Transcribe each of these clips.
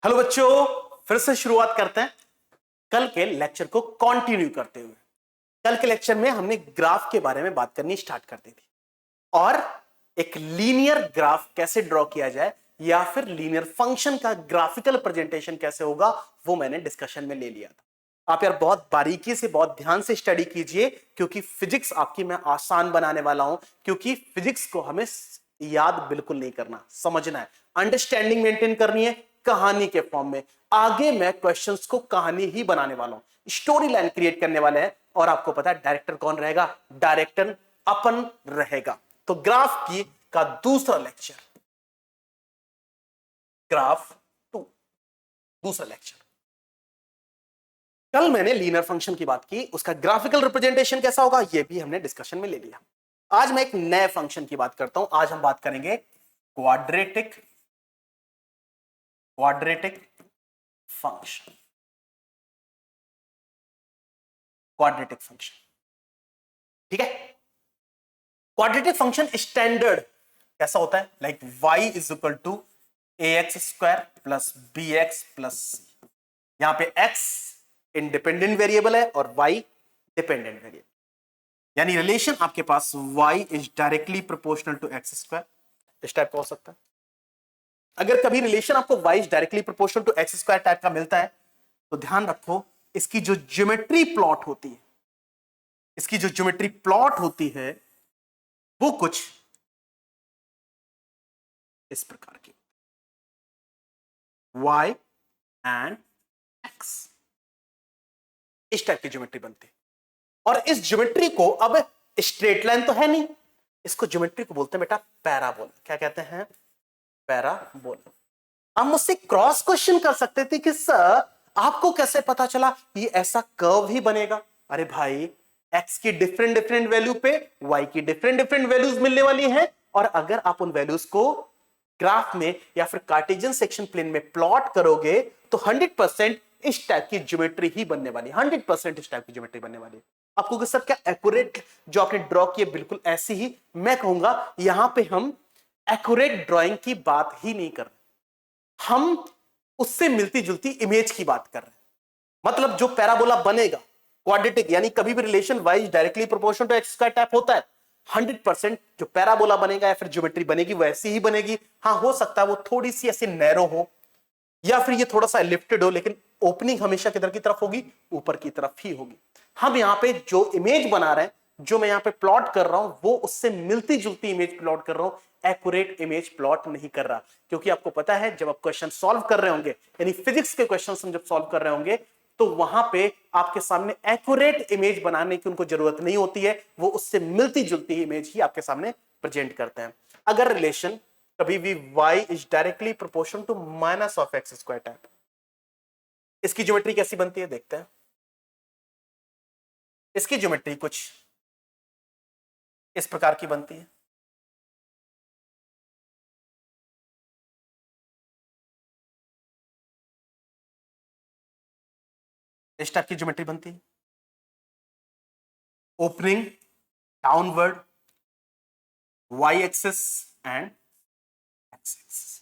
Hello बच्चों, फिर से शुरुआत करते हैं कल के लेक्चर को कंटिन्यू करते हुए। कल के लेक्चर में हमने ग्राफ के बारे में बात करनी स्टार्ट कर दी थी और एक लीनियर ग्राफ कैसे ड्रॉ किया जाए या फिर लीनियर फंक्शन का ग्राफिकल प्रेजेंटेशन कैसे होगा वो मैंने डिस्कशन में ले लिया था। आप यार बहुत बारीकी से बहुत ध्यान से स्टडी कीजिए क्योंकि फिजिक्स आपकी मैं आसान बनाने वाला हूं, क्योंकि फिजिक्स को हमें याद बिल्कुल नहीं करना, समझना है, अंडरस्टैंडिंग मेंटेन करनी है कहानी के फॉर्म में। आगे मैं क्वेश्चंस को कहानी ही बनाने वाला हूं, स्टोरी लाइन क्रिएट करने वाले हैं और आपको पता है डायरेक्टर कौन रहेगा? डायरेक्टर अपन रहेगा। तो ग्राफ की का दूसरा लेक्चर, ग्राफ 2, दूसरा लेक्चर। कल मैंने लीनियर फंक्शन की बात की, उसका ग्राफिकल रिप्रेजेंटेशन कैसा होगा यह भी हमने डिस्कशन में ले लिया। आज मैं एक नए फंक्शन की बात करता हूं। आज हम बात करेंगे क्वाड्रेटिक फंक्शन। क्वाड्रेटिक फंक्शन, ठीक है। क्वाड्रेटिक फंक्शन स्टैंडर्ड कैसा होता है? Like y is equal to ax square plus bx plus c। यहां पे x इंडिपेंडेंट वेरिएबल है और y डिपेंडेंट वेरिएबल, यानी रिलेशन आपके पास y is directly proportional to x square, इस टाइप का हो सकता है। अगर कभी रिलेशन आपको y is directly proportional to x square type का मिलता है तो ध्यान रखो, इसकी जो ज्योमेट्री प्लॉट होती है, इसकी जो ज्योमेट्री प्लॉट होती है वो कुछ इस प्रकार की, y एंड x, इस टाइप की ज्योमेट्री बनती है। और इस ज्योमेट्री को, अब स्ट्रेट लाइन तो है नहीं, इसको ज्योमेट्री को बोलते हैं बेटा पैराबोला। क्या कहते हैं? पैराबोला। आप मुझसे क्रॉस क्वेश्चन कर सकते थे कि सर आपको कैसे पता चला ये ऐसा कर्व ही बनेगा? अरे भाई, x की डिफरेंट डिफरेंट वैल्यू पे y की डिफरेंट डिफरेंट वैल्यूज मिलने वाली हैं, और अगर आप उन वैल्यूज को ग्राफ में या फिर कार्टेशियन सेक्शन प्लेन में प्लॉट करोगे तो 100% इस टाइप की ज्योमेट्री ही बनने वाली है। 100% इस टाइप की ज्योमेट्री बनने वाली है। आपको कि सर क्या एक्यूरेट जो आपने ड्रॉ किए बिल्कुल ऐसी ही? मैं कहूंगा यहां पे हम एक्यूरेट ड्राइंग की बात ही नहीं कर रहे, हम उससे मिलती जुलती इमेज की बात कर रहे हैं। मतलब जो पैराबोला बनेगा क्वाड्रेटिक, यानी कभी भी relation wise directly proportional to X square type होता है, 100% जो पैराबोला बनेगा या फिर ज्योमेट्री बनेगी वो ऐसी ही बनेगी। हाँ, हो सकता है वो थोड़ी सी ऐसे नैरो हो या फिर ये थोड़ा सा लिफ्टेड हो, लेकिन ओपनिंग हमेशा किधर की तरफ होगी? ऊपर की तरफ ही होगी। हम यहां पे जो इमेज बना रहे हैं, जो मैं यहां पे प्लॉट कर रहा हूं, वो उससे मिलती जुलती इमेज प्लॉट कर रहा हूं, एक्यूरेट इमेज प्लॉट नहीं कर रहा। क्योंकि आपको पता है जब आप क्वेश्चन सॉल्व कर रहे होंगे, यानी फिजिक्स के क्वेश्चन हम जब सॉल्व कर रहे होंगे, तो वहां पे आपके सामने एक्यूरेट इमेज बनाने की उनको जरूरत नहीं होती है, वो उससे मिलती जुलती इमेज ही आपके सामने प्रेजेंट करते हैं। अगर रिलेशन कभी भी y is directly proportional to minus of X square type, इसकी ज्योमेट्री कैसी बनती है देखते हैं। इसकी ज्योमेट्री कुछ इस प्रकार की बनती है। इस टाइप की ज्योमेट्री बनती है, opening downward, y axis and x axis,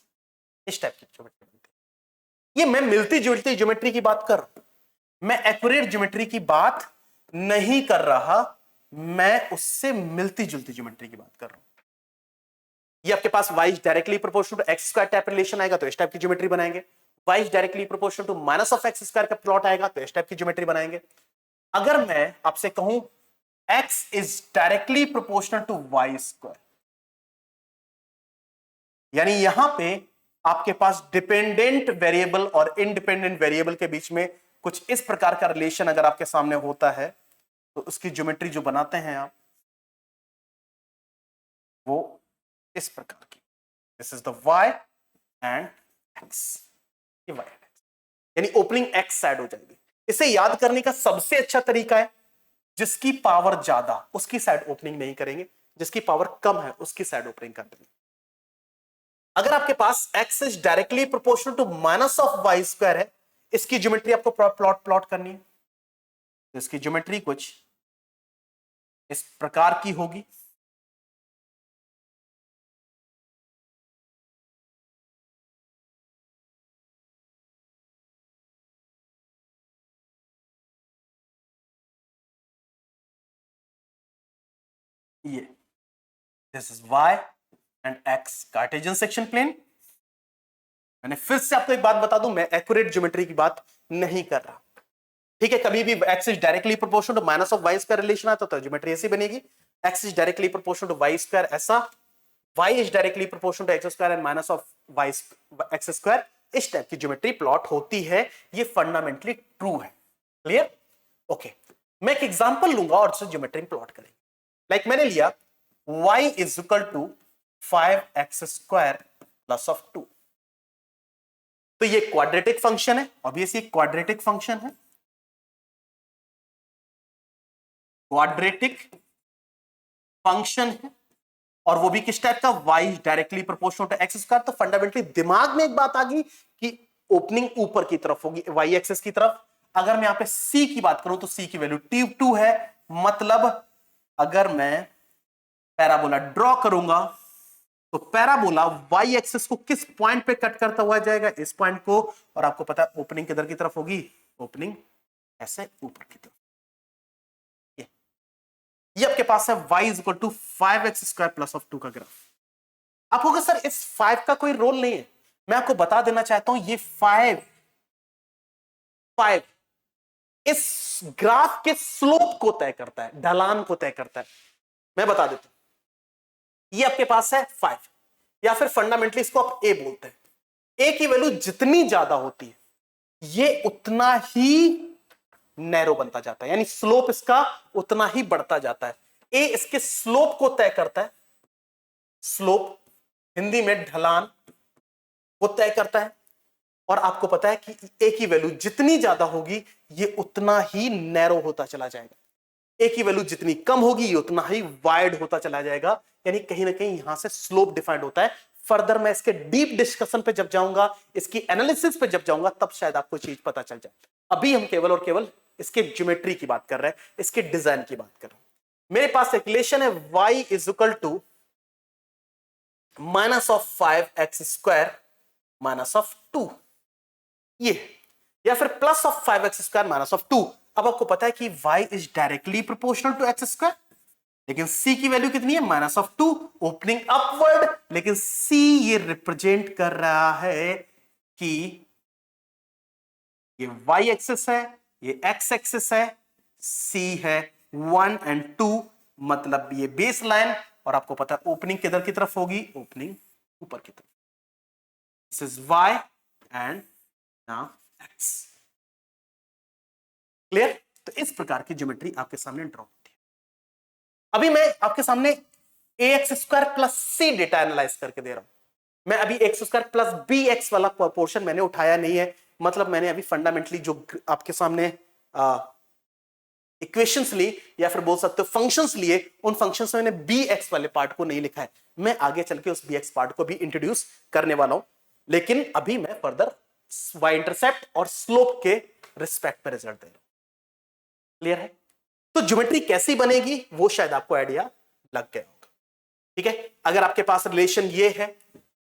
इस टाइप की ज्योमेट्री बनती है। ये मैं मिलती जुलती ज्योमेट्री की बात कर रहा हूं, मैं एक्यूरेट ज्योमेट्री की बात नहीं कर रहा, मैं उससे मिलती जुलती ज्योमेट्री की बात कर रहा हूं। ये आपके पास y directly proportional to X square type relation आएगा तो इस टाइप की ज्योमेट्री बनाएंगे। y directly proportional to minus of X square का प्लॉट आएगा तो इस टाइप की ज्योमेट्री बनाएंगे। अगर मैं आपसे कहूं x is directly proportional to Y square, यानी यहां पे आपके पास डिपेंडेंट वेरिएबल और इंडिपेंडेंट वेरिएबल के बीच में कुछ इस प्रकार का रिलेशन अगर आपके सामने होता है तो उसकी ज्योमेट्री जो बनाते हैं आप, वो इस प्रकार की, this is the y and x, ये y एंड x, यानी ओपनिंग x साइड हो जाएगी। इसे याद करने का सबसे अच्छा तरीका है, जिसकी पावर ज्यादा उसकी साइड ओपनिंग नहीं करेंगे, जिसकी पावर कम है उसकी साइड ओपनिंग कर देंगे। अगर आपके पास x is directly proportional to minus of Y square है, इसकी ज्योमेट्री आपको प्लॉट करनी है, तो इसकी ज्योमेट्री कुछ इस प्रकार की होगी। ये this is y and x Cartesian section plane. मैंने फिर से आपको एक बात बता दूं, मैं एक्यूरेट ज्योमेट्री की बात नहीं कर रहा, ठीक है। कभी भी x is directly proportional to minus of y square relation आता तो ज्योमेट्री ऐसी बनेगी, x is directly proportional to y square ऐसा, y is directly proportional to x square and minus of y x square, इस type की geometry plot होती है। ये फंडामेंटली ट्रू है। क्लियर? ओके, मैं एक एग्जांपल लूंगा और उससे ज्योमेट्री प्लॉट करेंगे। लाइक मैंने लिया y is equal to 5x square plus of 2, तो ये क्वाड्रेटिक फंक्शन है, ऑब्वियसली क्वाड्रेटिक फंक्शन है, क्वाड्रेटिक फंक्शन है, और वो भी किस टाइप का, y directly proportional to x square. तो फंडामेंटली दिमाग में एक बात आ गई कि ओपनिंग ऊपर की तरफ होगी, y एक्सिस की तरफ। अगर मैं यहां पे c की बात करूं तो c की वैल्यू T2 है, मतलब अगर मैं पैराबोला ड्रॉ करूंगा तो पैराबोला y एक्सिस को किस पॉइंट पे कट करता हुआ जाएगा, इस पॉइंट को। और आपको पता है ओपनिंग किधर की तरफ होगी, ओपनिंग ऐसे ऊपर की तरफ। ये आपके पास है y is equal to 5x square plus of 2 का ग्राफ। आप होगा सर इस 5 का कोई रोल नहीं है, मैं आपको बता देना चाहता हूं ये 5 इस ग्राफ के स्लोप को तय करता है, ढलान को तय करता है। मैं बता देता हूं, ये आपके पास है 5, या फिर फंडामेंटली इसको आप a बोलते हैं। a की वैल्यू जितनी ज्यादा होती है ये उतना ही नैरो बनता जाता है, यानी स्लोप इसका उतना ही बढ़ता जाता है। ए इसके स्लोप को तय करता है, स्लोप हिंदी में ढलान को तय करता है। और आपको पता है कि ए की वैल्यू जितनी ज्यादा होगी ये उतना ही नैरो होता चला जाएगा, ए की वैल्यू जितनी कम होगी ये उतना ही वाइड होता चला जाएगा। यानी कहीं ना कहीं यहां से स्लोप डिफाइंड होता है। फर्दर मैं इसके डीप डिस्कशन पे जब जाऊंगा, इसकी एनालिसिस पे जब जाऊंगा, तब शायद आपको चीज पता चल जाए। अभी हम केवल और केवल इसके ज्योमेट्री की बात कर रहे हैं, इसके डिजाइन की बात कर रहे हैं। मेरे पास एक रिलेशन है y is equal to minus of 5x square minus of 2, ये, या फिर plus of 5x square minus of 2। अब आपको पता है कि y is directly proportional to x square, लेकिन c की वैल्यू कितनी है, माइनस ऑफ 2, ओपनिंग अपवर्ड। लेकिन c ये रिप्रेजेंट कर रहा है कि ये y एक्सिस है, ये x एक्सिस है, c है 1 एंड 2, मतलब ये बेस लाइन। और आपको पता है ओपनिंग किधर की तरफ होगी, ओपनिंग ऊपर की तरफ। This is y and now x। Clear? तो इस प्रकार की ज्योमेट्री आपके सामने ड्रॉ होती है। अभी मैं आपके सामने ax square plus c data analyse करके दे रहा हूं। मैं अभी x स्क्वायर प्लस bx वाला पोर्शन मैंने उठाया नहीं है, मतलब मैंने अभी फंडामेंटली जो आपके सामने इक्वेशंस ली, या फिर बोल सकते हो फंक्शंस लिए, उन फंक्शंस में मैंने bx वाले पार्ट को नहीं लिखा है। मैं आगे चल के उस bx पार्ट को भी इंट्रोड्यूस करने वाला हूं, लेकिन अभी मैं फर्दर y इंटरसेप्ट और स्लोप के रिस्पेक्ट पर रिजल्ट दे रहा हूं। क्लियर है? तो ज्योमेट्री कैसी बनेगी वो शायद आपको आइडिया लग गया होगा। ठीक है, अगर आपके पास रिलेशन ये है,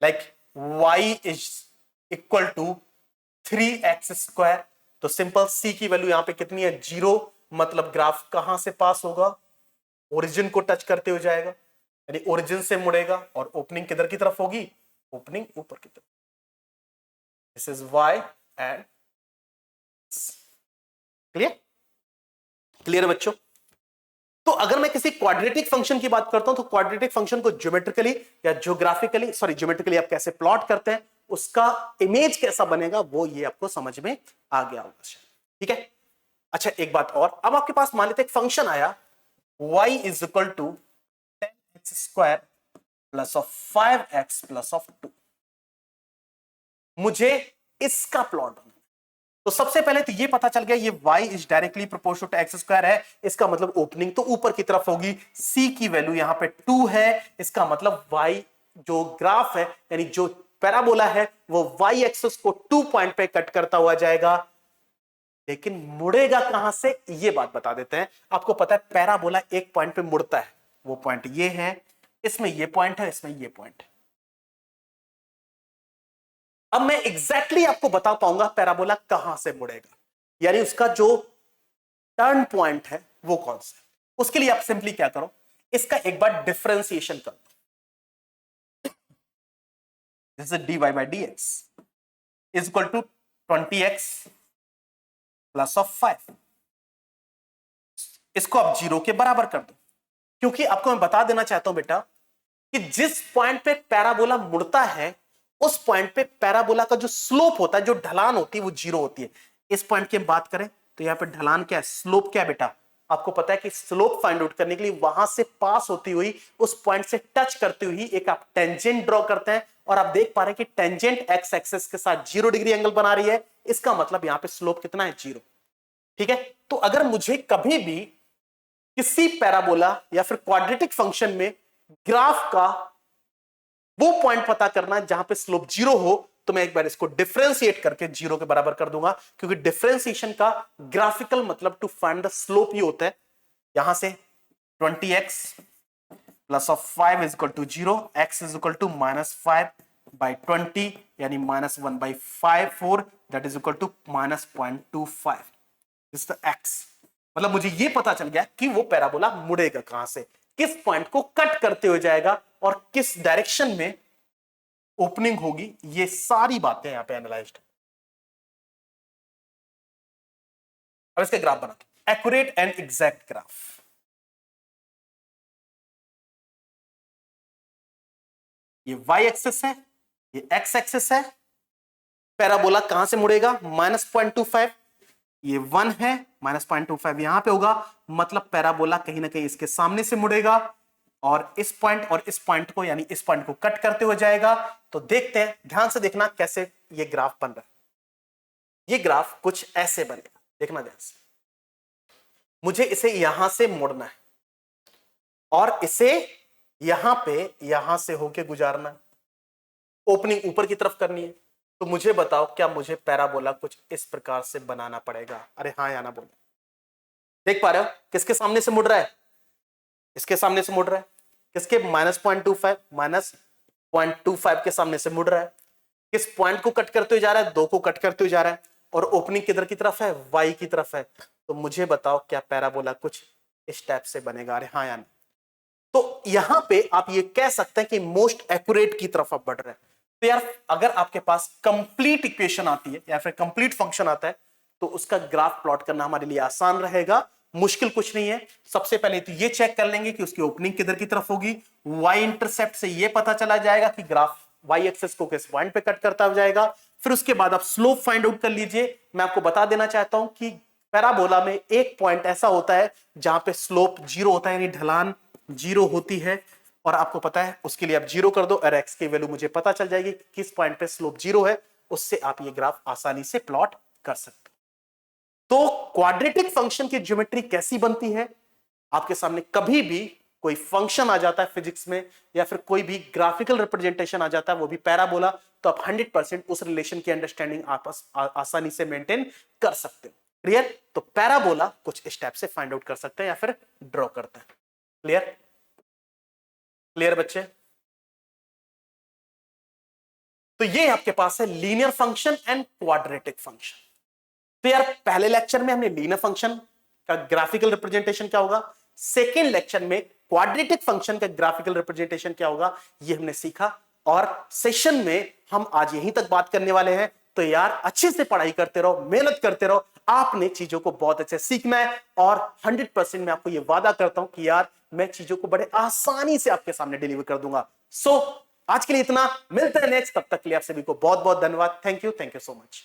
like y is equal to 3x square, तो सिंपल c की वैल्यू यहां पे कितनी है, 0, मतलब ग्राफ कहां से पास होगा, ओरिजिन को टच करते हुए जाएगा, यानी ओरिजिन से मुड़ेगा। और ओपनिंग किधर की तरफ होगी, ओपनिंग ऊपर की तरफ। This is y and clear? Clear बच्चों? तो अगर मैं किसी क्वाड्रेटिक फंक्शन की बात करता हूं तो क्वाड्रेटिक फंक्शन को ज्योमेट्रिकली या ज्योग्राफिकली, सॉरी ज्योमेट्रिकली आप कैसे प्लॉट करते हैं, उसका इमेज कैसा बनेगा, वो ये आपको समझ में आ गया होगा। ठीक है, अच्छा एक बात और, अब आपके पास मान लेते एक फंक्शन आया y is equal to 10x square plus of 5x plus of 2। मुझे इसका प्लॉट बनाना, तो सबसे पहले तो ये पता चल गया ये y is directly proportional to x square है, इसका मतलब ओपनिंग तो ऊपर की तरफ होगी। c की वैल्यू यहां पे 2 है, इसका मतलब y जो ग्राफ है, यानी जो पैराबोला है, वो y एक्सिस को 2 पॉइंट पे कट करता हुआ जाएगा। लेकिन मुड़ेगा कहां से, ये बात बता देते हैं। आपको पता है पैराबोला एक पॉइंट पे मुड़ता है, वो पॉइंट ये है, इसमें ये पॉइंट है, इसमें ये पॉइंट है। अब मैं एग्जैक्टली आपको बता पाऊंगा पैराबोला कहां से मुड़ेगा, यानी उसका जो टर्न पॉइंट है वो कौन सा है। उसके लिए आप सिंपली क्या करो, इसका एक बार डिफरेंशिएशन कर दो। This is dy by dx is equal to 20x plus of 5। इसको आप 0 के बराबर कर दो, क्योंकि आपको मैं बता देना चाहता हूं बेटा कि जिस पॉइंट पे पैराबोला मुड़ता है उस पॉइंट पे पैराबोला का जो स्लोप होता है, जो ढलान होती है, वो 0 होती है। इस पॉइंट की बात करें तो यहां पे ढलान क्या है, स्लोप क्या है बेटा? आपको पता है कि स्लोप फाइंड आउट करने के लिए वहां से पास होती हुई, उस पॉइंट से टच करती हुई एक आप टेंजेंट ड्रॉ करते हैं, और आप देख पा रहे हैं कि टेंजेंट एक्स एक्सिस के साथ 0 डिग्री एंगल बना रही है। इसका मतलब यहां पे स्लोप कितना है, 0। ठीक है, तो अगर मुझे कभी भी किसी पैराबोला या फिर क्वाड्रेटिक फंक्शन में ग्राफ का वो पॉइंट पता करना है जहां पे स्लोप 0 हो, तो मैं एक बार इसको डिफरेंशिएट करके 0 के बराबर कर दूंगा, क्योंकि डिफरेंशिएशन का ग्राफिकल मतलब टू फाइंड द स्लोप ही होता है। यहां से 20x plus of 5 is equal to 0, x is equal to -5 by 20 यानी -1/4 that is equal to -0.25। This the x। मतलब मुझे ये पता चल गया कि वो पैराबोला मुड़ेगा कहां से, किस पॉइंट को कट करते हुए जाएगा और किस डायरेक्शन में ओपनिंग होगी। ये सारी बातें यहां पे एनालाइज्ड। अब इसका ग्राफ बनाते हैं, एक्यूरेट एंड एग्जैक्ट ग्राफ। ये y एक्सिस है, ये x एक्सिस है। पैराबोला कहां से मुड़ेगा, -0.25। ये 1 है, -0.25 यहां पे होगा, मतलब पैराबोला कहीं ना कहीं इसके सामने से मुड़ेगा और इस पॉइंट को यानी इस पॉइंट को कट करते हुए जाएगा। तो देखते हैं, ध्यान से देखना कैसे ये ग्राफ बन रहा है। ये ग्राफ कुछ ऐसे बनेगा, देखना ध्यान से। मुझे इसे यहां से मोड़ना है और इसे यहां से होके गुजारना है, ओपनिंग ऊपर की तरफ करनी है। तो मुझे बताओ, क्या मुझे पैराबोला कुछ इस प्रकार से बनाना पड़ेगा? अरे हाँ या ना बोलो। देख पा रहे हो किसके सामने से मुड़ रहा है, इसके सामने से मुड़ रहा है। किसके, -0.25 के सामने से मुड़ रहा है। किस पॉइंट को कट करते हुए जा रहा है, 2 को कट करते हुए जा रहा है, और ओपनिंग किधर की तरफ है, y की तरफ है। तो मुझे बताओ क्या पैराबोला कुछ इस टाइप से बनेगा? अरे हाँ या ना। तो यहां पे आप ये कह सकते हैं कि मोस्ट एक्यूरेट की तरफ आप बढ़ रहे हैं। तो यार अगर आपके पास कंप्लीट इक्वेशन आती है या फिर कंप्लीट फंक्शन आता है, तो उसका ग्राफ प्लॉट करना हमारे लिए आसान रहेगा, मुश्किल कुछ नहीं है। सबसे पहले तो ये चेक कर लेंगे कि उसकी ओपनिंग किधर की तरफ होगी। y इंटरसेप्ट से ये पता चला जाएगा कि ग्राफ y एक्सिस को किस पॉइंट पे कट करता जाएगा। फिर उसके बाद आप स्लोप फाइंड आउट कर लीजिए। मैं आपको बता देना चाहता हूं कि पैराबोला में एक पॉइंट ऐसा होता है जहां पे स्लोप 0 होता है, यानी ढलान 0 होती है, और आपको पता है उसके लिए आप 0 कर दो और x की वैल्यू मुझे पता चल जाएगी कि किस पॉइंट पे स्लोप 0 है। उससे आप ये ग्राफ आसानी से प्लॉट कर सकते हो। तो क्वाड्रेटिक फंक्शन की ज्योमेट्री कैसी बनती है? आपके सामने कभी भी कोई फंक्शन आ जाता है फिजिक्स में, या फिर कोई भी ग्राफिकल रिप्रेजेंटेशन आ जाता है, वो भी पैराबोला, तो आप 100% उस रिलेशन की अंडरस्टैंडिंग आप आसानी से मेंटेन कर सकते हो। क्लियर? तो पैराबोला कुछ इस टाइप से फाइंड आउट कर सकते हैं या फिर ड्रॉ करते हैं। क्लियर? क्लियर बच्चे? तो ये आपके पास है linear function and quadratic function. तो यार पहले लेक्चर में हमने लीनियर फंक्शन का ग्राफिकल रिप्रेजेंटेशन क्या होगा, सेकेंड लेक्चर में क्वाड्रेटिक फंक्शन का ग्राफिकल रिप्रेजेंटेशन क्या होगा, ये हमने सीखा। और सेशन में हम आज यहीं तक बात करने वाले हैं। तो यार अच्छे से पढ़ाई करते रहो, मेहनत करते रहो, आपने चीजों को बहुत अच्छे सीखना है। और 100% मैं आपको ये वादा करता हूं कि यार मैं चीजों को बड़े आसानी से आपके सामने डिलीवर कर दूंगा। सो आज के लिए इतना, मिलते हैं नेक्स्ट। तब तक के लिए आप सभी को बहुत बहुत धन्यवाद। Thank you so much.